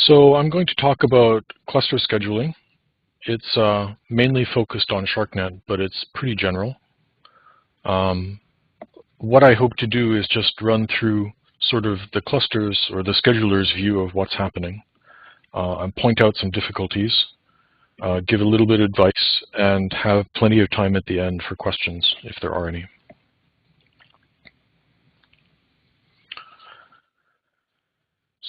So I'm going to talk about cluster scheduling. It's mainly focused on Sharcnet, but it's pretty general. What I hope to do is just run through sort of the clusters or the scheduler's view of what's happening, and point out some difficulties, give a little bit of advice, and have plenty of time at the end for questions if there are any.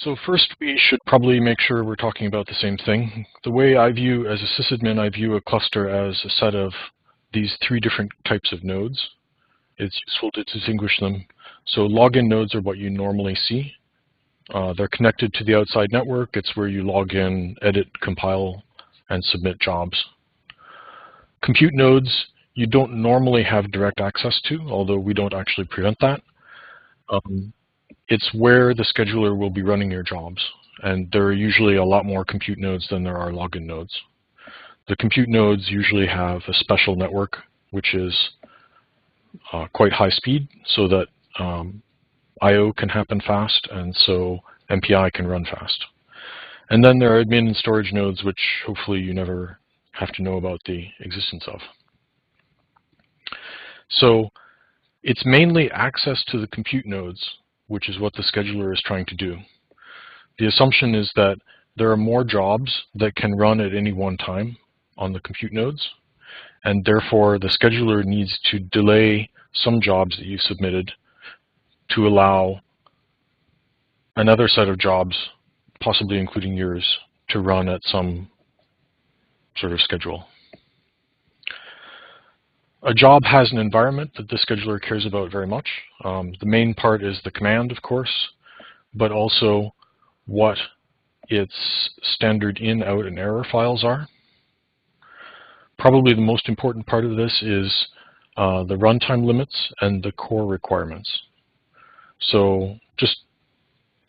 So first, we should probably make sure we're talking about the same thing. The way I view, as a sysadmin, I view a cluster as a set of these three different types of nodes. It's useful to distinguish them. So login nodes are what you normally see. They're connected to the outside network. It's where you log in, edit, compile, and submit jobs. Compute nodes you don't normally have direct access to, although we don't actually prevent that. It's where the scheduler will be running your jobs, and there are usually a lot more compute nodes than there are login nodes. The compute nodes usually have a special network, which is quite high speed, so that I/O can happen fast, and so MPI can run fast. And then there are admin and storage nodes, which hopefully you never have to know about the existence of. So it's mainly access to the compute nodes, which is what the scheduler is trying to do. The assumption is that there are more jobs that can run at any one time on the compute nodes, and therefore the scheduler needs to delay some jobs that you submitted to allow another set of jobs, possibly including yours, to run at some sort of schedule. A job has an environment that the scheduler cares about very much. The main part is the command, of course, but also what its standard in, out, and error files are. Probably the most important part of this is the runtime limits and the core requirements. So just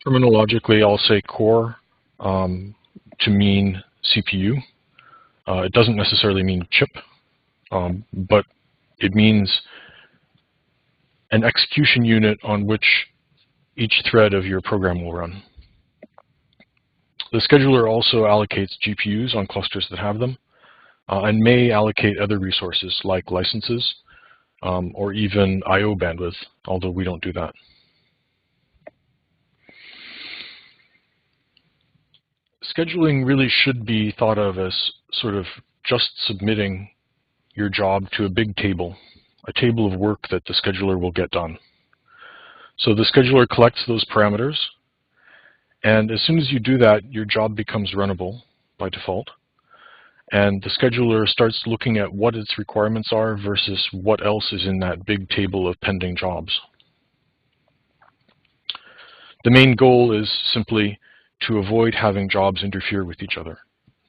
terminologically, I'll say core to mean CPU. It doesn't necessarily mean chip, but it means an execution unit on which each thread of your program will run. The scheduler also allocates GPUs on clusters that have them, and may allocate other resources like licenses or even I/O bandwidth, although we don't do that. Scheduling really should be thought of as sort of just submitting your job to a big table, a table of work that the scheduler will get done. So the scheduler collects those parameters, and as soon as you do that, your job becomes runnable by default. And the scheduler starts looking at what its requirements are versus what else is in that big table of pending jobs. The main goal is simply to avoid having jobs interfere with each other,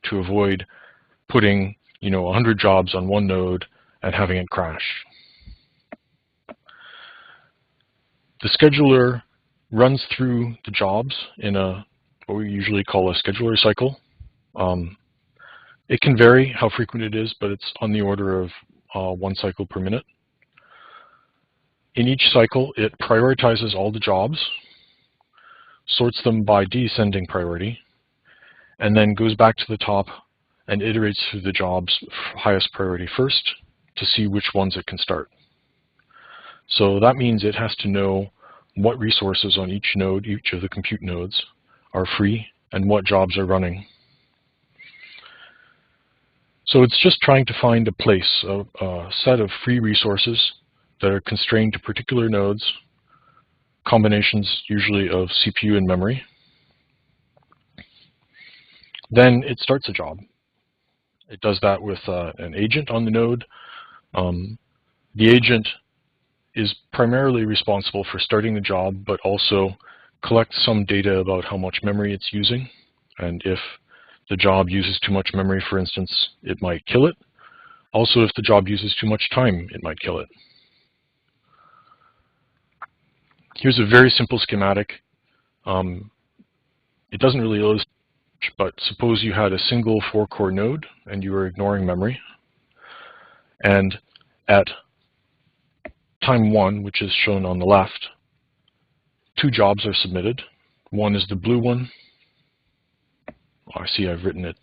to avoid putting 100 jobs on one node and having it crash. The scheduler runs through the jobs in what we usually call a scheduler cycle. It can vary how frequent it is, but it's on the order of 1 cycle per minute. In each cycle, it prioritizes all the jobs, sorts them by descending priority, and then goes back to the top and iterates through the jobs highest priority first to see which ones it can start. So that means it has to know what resources on each node, each of the compute nodes, are free and what jobs are running. So it's just trying to find a place, a set of free resources that are constrained to particular nodes, combinations usually of CPU and memory. Then it starts a job. It does that with an agent on the node. The agent is primarily responsible for starting the job, but also collects some data about how much memory it's using. And if the job uses too much memory, for instance, it might kill it. Also, if the job uses too much time, it might kill it. Here's a very simple schematic. It doesn't really illustrate, but suppose you had a single 4-core node and you were ignoring memory. And at time 1, which is shown on the left, 2 jobs are submitted. One is the blue one, I see I've written it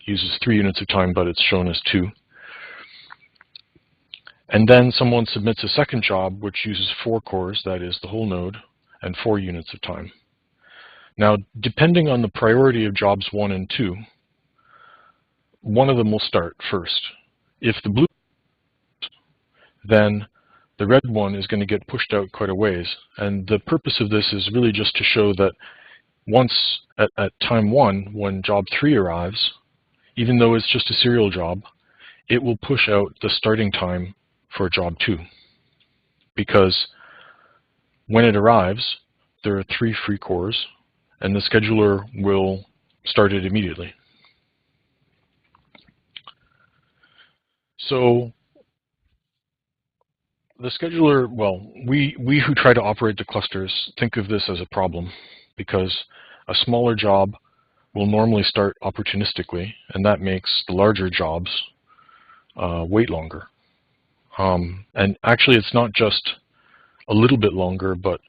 uses 3 units of time, but it's shown as 2. And then someone submits a second job which uses 4 cores, that is the whole node, and 4 units of time. Now, depending on the priority of jobs 1 and 2, one of them will start first. If the blue, then the red one is going to get pushed out quite a ways. And the purpose of this is really just to show that once at time 1, when job 3 arrives, even though it's just a serial job, it will push out the starting time for job 2. Because when it arrives, there are 3 free cores, and the scheduler will start it immediately. So the scheduler, well, we who try to operate the clusters think of this as a problem, because a smaller job will normally start opportunistically, and that makes the larger jobs wait longer. And actually, it's not just a little bit longer, but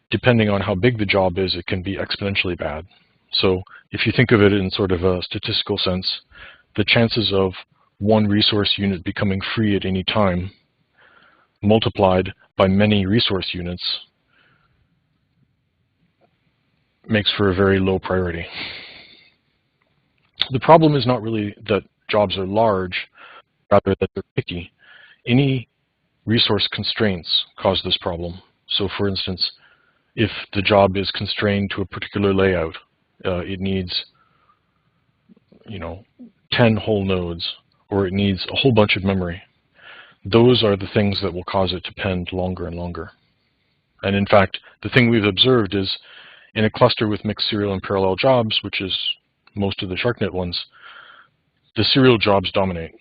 depending on how big the job is, it can be exponentially bad. So if you think of it in sort of a statistical sense, the chances of one resource unit becoming free at any time multiplied by many resource units makes for a very low priority. The problem is not really that jobs are large, rather that they're picky. Any resource constraints cause this problem. So for instance, if the job is constrained to a particular layout, it needs 10 whole nodes, or it needs a whole bunch of memory. Those are the things that will cause it to pend longer and longer. And in fact, the thing we've observed is in a cluster with mixed serial and parallel jobs, which is most of the Sharcnet ones, the serial jobs dominate.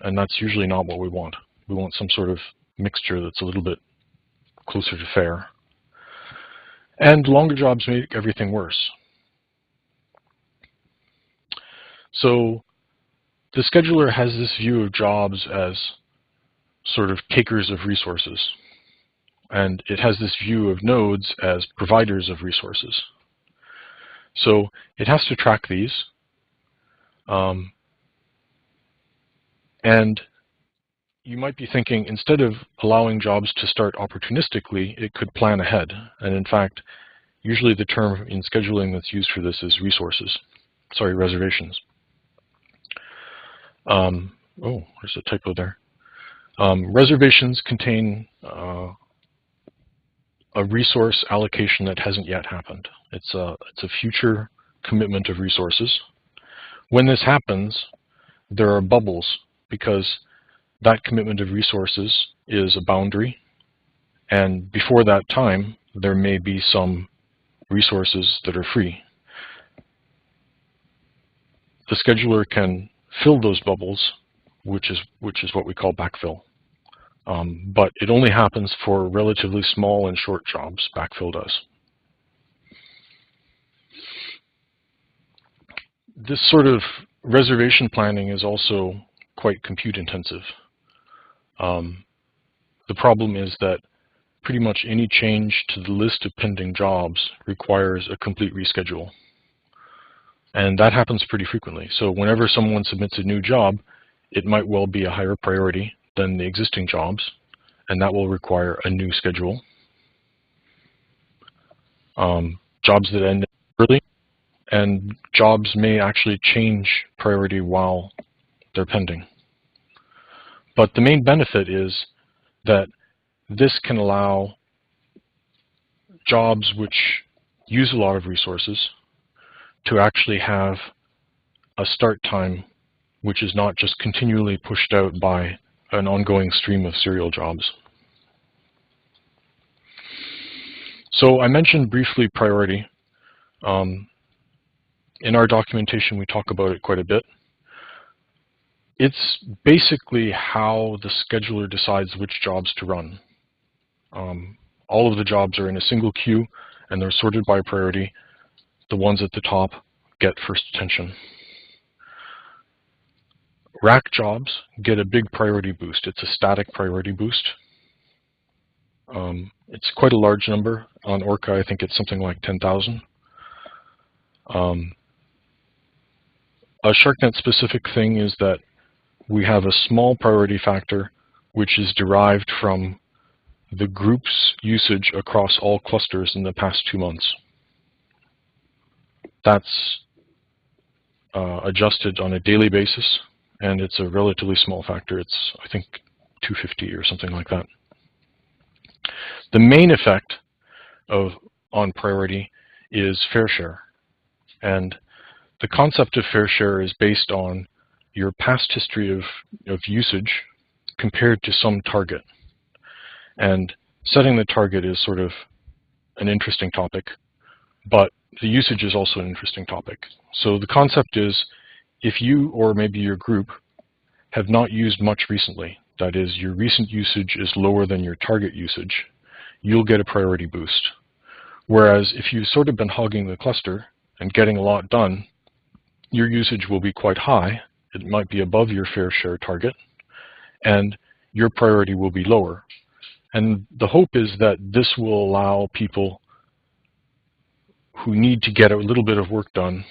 And that's usually not what we want. We want some sort of mixture that's a little bit closer to fair. And longer jobs make everything worse. So the scheduler has this view of jobs as sort of takers of resources. And it has this view of nodes as providers of resources. So it has to track these. And you might be thinking, instead of allowing jobs to start opportunistically, it could plan ahead. And in fact, usually the term in scheduling that's used for this is reservations. Oh, there's a typo there. Reservations contain a resource allocation that hasn't yet happened. It's a future commitment of resources. When this happens, there are bubbles, because that commitment of resources is a boundary, and before that time, there may be some resources that are free. The scheduler can fill those bubbles, which is what we call backfill. But it only happens for relatively small and short jobs, backfill does. This sort of reservation planning is also quite compute intensive. The problem is that pretty much any change to the list of pending jobs requires a complete reschedule. And that happens pretty frequently. So whenever someone submits a new job, it might well be a higher priority than the existing jobs, and that will require a new schedule. Jobs that end early, and jobs may actually change priority while they're pending. But the main benefit is that this can allow jobs which use a lot of resources to actually have a start time which is not just continually pushed out by an ongoing stream of serial jobs. So I mentioned briefly priority. In our documentation, we talk about it quite a bit. It's basically how the scheduler decides which jobs to run. All of the jobs are in a single queue, and they're sorted by priority. The ones at the top get first attention. Rack jobs get a big priority boost. It's a static priority boost. It's quite a large number. On Orca, I think it's something like 10,000. A Sharcnet specific thing is that we have a small priority factor which is derived from the group's usage across all clusters in the past 2 months. That's adjusted on a daily basis, and it's a relatively small factor. It's, I think, 250 or something like that. The main effect on priority is fair share. And the concept of fair share is based on your past history of usage compared to some target. And setting the target is sort of an interesting topic, but the usage is also an interesting topic. So the concept is, if you or maybe your group have not used much recently, that is, your recent usage is lower than your target usage, you'll get a priority boost. Whereas if you've sort of been hogging the cluster and getting a lot done, your usage will be quite high. It might be above your fair share target, and your priority will be lower. And the hope is that this will allow people who need to get a little bit of work done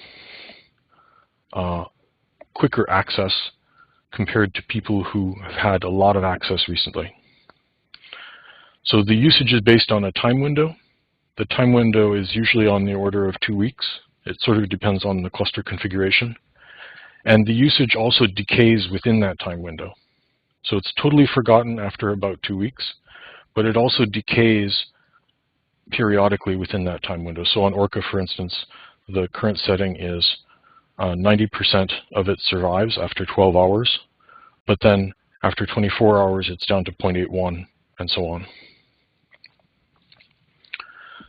quicker access compared to people who have had a lot of access recently. So the usage is based on a time window. The time window is usually on the order of 2 weeks. It sort of depends on the cluster configuration. And the usage also decays within that time window. So it's totally forgotten after about 2 weeks, but it also decays periodically within that time window. So on Orca, for instance, the current setting is 90% of it survives after 12 hours, but then after 24 hours it's down to 0.81 and so on.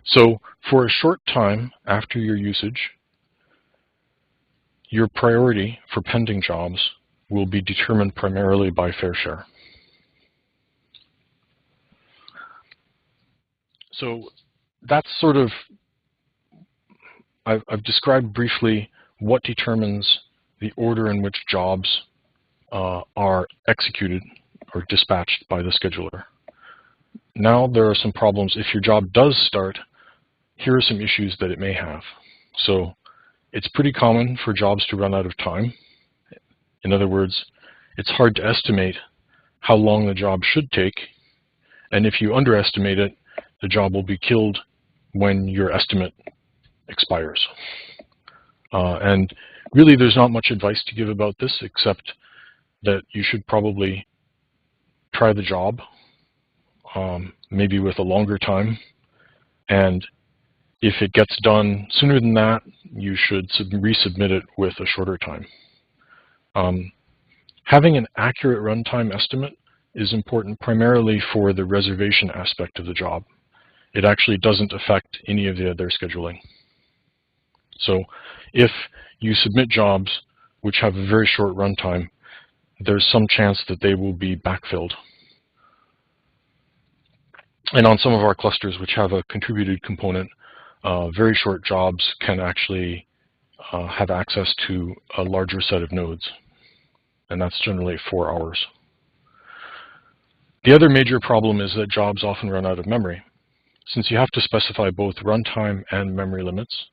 So for a short time after your usage, your priority for pending jobs will be determined primarily by fair share. So that's sort of, I've described briefly what determines the order in which jobs are executed or dispatched by the scheduler. Now there are some problems. If your job does start, here are some issues that it may have. So it's pretty common for jobs to run out of time. In other words, it's hard to estimate how long the job should take, and if you underestimate it, the job will be killed when your estimate expires. And really there's not much advice to give about this, except that you should probably try the job, maybe with a longer time, and if it gets done sooner than that, you should resubmit it with a shorter time. Having an accurate runtime estimate is important primarily for the reservation aspect of the job. It actually doesn't affect any of the other scheduling. So if you submit jobs which have a very short runtime, there's some chance that they will be backfilled. And on some of our clusters which have a contributed component, very short jobs can actually have access to a larger set of nodes, and that's generally 4 hours. The other major problem is that jobs often run out of memory. Since you have to specify both runtime and memory limits,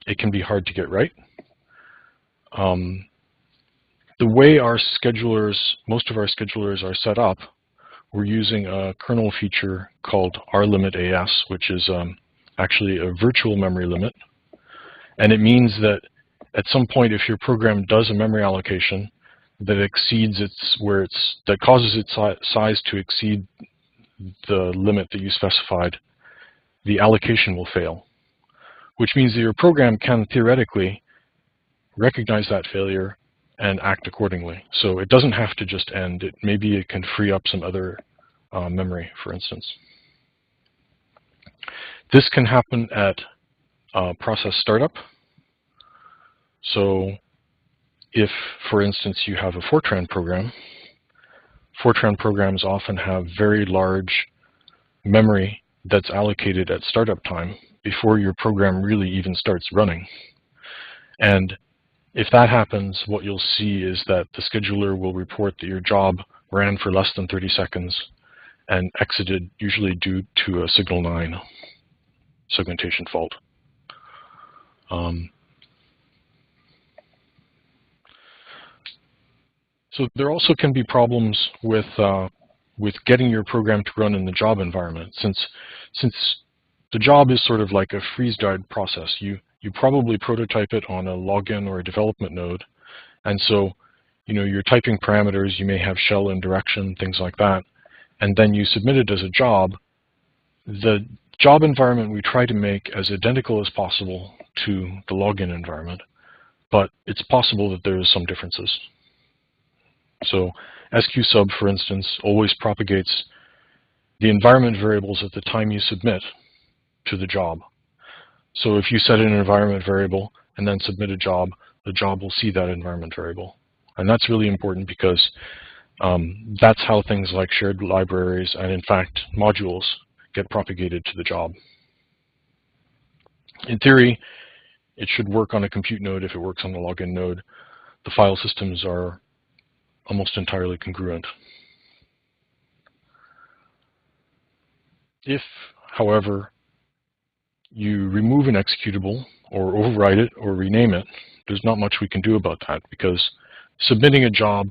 it can be hard to get right. The way our schedulers, most of our schedulers are set up, we're using a kernel feature called rlimit_as, which is actually a virtual memory limit. And it means that at some point, if your program does a memory allocation that exceeds that causes its size to exceed the limit that you specified, the allocation will fail, which means that your program can theoretically recognize that failure and act accordingly. So it doesn't have to just end. Maybe it can free up some other memory, for instance. This can happen at process startup. So if, for instance, you have a Fortran program, Fortran programs often have very large memory that's allocated at startup time before your program really even starts running. And if that happens, what you'll see is that the scheduler will report that your job ran for less than 30 seconds and exited, usually due to a signal 9 segmentation fault. So there also can be problems with getting your program to run in the job environment, since the job is sort of like a freeze-dried process. You probably prototype it on a login or a development node, and so you're typing parameters. You may have shell and direction, things like that, and then you submit it as a job. The job environment we try to make as identical as possible to the login environment, but it's possible that there is some differences. So sqsub, for instance, always propagates the environment variables at the time you submit to the job. So if you set an environment variable and then submit a job, the job will see that environment variable. And that's really important because that's how things like shared libraries and, in fact, modules get propagated to the job. In theory, it should work on a compute node if it works on the login node. The file systems are almost entirely congruent. If, however, you remove an executable or overwrite it or rename it, there's not much we can do about that, because submitting a job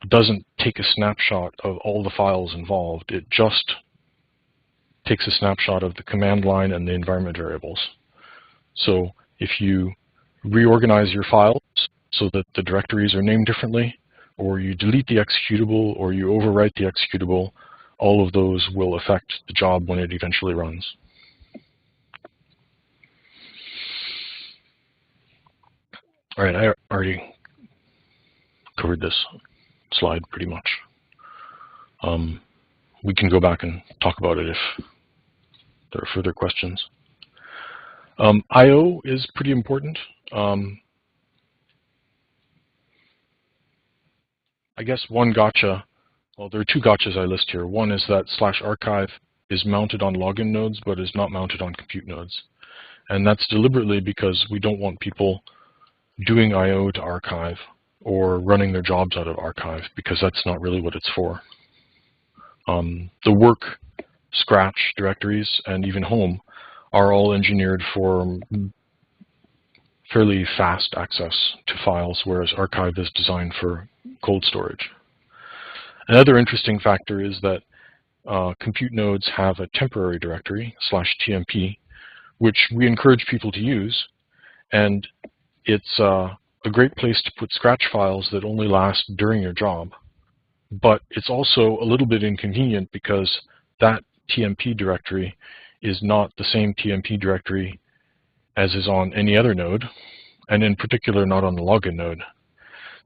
doesn't take a snapshot of all the files involved. It just takes a snapshot of the command line and the environment variables. So if you reorganize your files so that the directories are named differently, or you delete the executable, or you overwrite the executable, all of those will affect the job when it eventually runs. All right, I already covered this slide pretty much. We can go back and talk about it if there are further questions. I/O is pretty important. I guess one gotcha, well, there are two gotchas I list here. One is that /archive is mounted on login nodes, but is not mounted on compute nodes. And that's deliberately because we don't want people doing I/O to archive or running their jobs out of archive, because that's not really what it's for. The work, Scratch directories, and even home are all engineered for fairly fast access to files, whereas archive is designed for cold storage. Another interesting factor is that compute nodes have a temporary directory, /tmp, which we encourage people to use, and it's a great place to put Scratch files that only last during your job. But it's also a little bit inconvenient because that TMP directory is not the same TMP directory as is on any other node, and in particular not on the login node.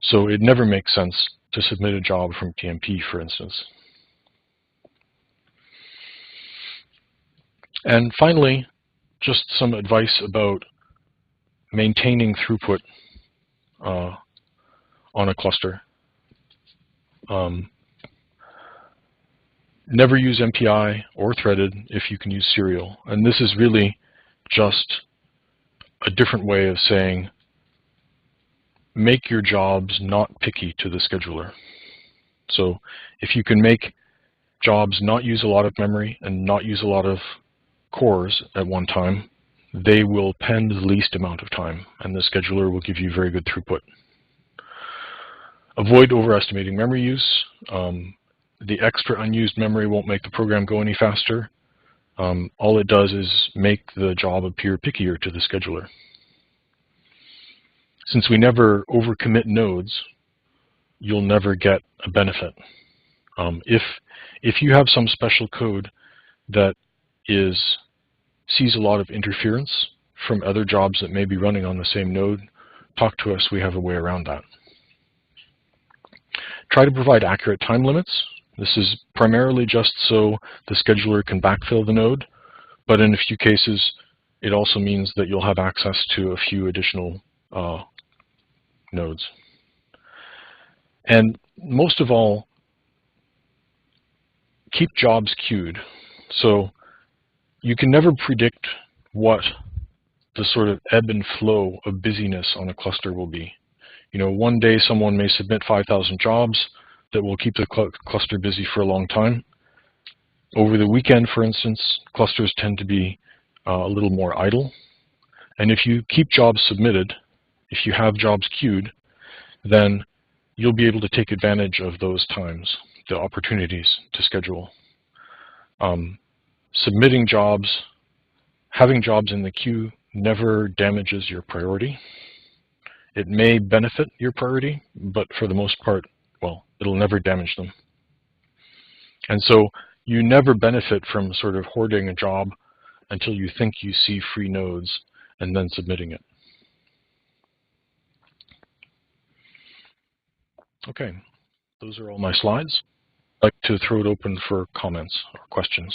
So it never makes sense to submit a job from TMP, for instance. And finally, just some advice about maintaining throughput on a cluster. Never use MPI or threaded if you can use serial. And this is really just a different way of saying make your jobs not picky to the scheduler. So if you can make jobs not use a lot of memory and not use a lot of cores at one time, they will pen the least amount of time, and the scheduler will give you very good throughput. Avoid overestimating memory use. The extra unused memory won't make the program go any faster. All it does is make the job appear pickier to the scheduler. Since we never overcommit nodes, you'll never get a benefit. If you have some special code that sees a lot of interference from other jobs that may be running on the same node, talk to us. We have a way around that. Try to provide accurate time limits. This is primarily just so the scheduler can backfill the node, but in a few cases, it also means that you'll have access to a few additional nodes. And most of all, keep jobs queued. So you can never predict what the sort of ebb and flow of busyness on a cluster will be. You know, one day someone may submit 5,000 jobs that will keep the cluster busy for a long time. Over the weekend, for instance, clusters tend to be a little more idle. And if you keep jobs submitted, if you have jobs queued, then you'll be able to take advantage of those times, the opportunities to schedule. Submitting jobs, having jobs in the queue never damages your priority. It may benefit your priority, but for the most part, well, it'll never damage them. And so you never benefit from sort of hoarding a job until you think you see free nodes and then submitting it. Okay, those are all my slides. I'd like to throw it open for comments or questions.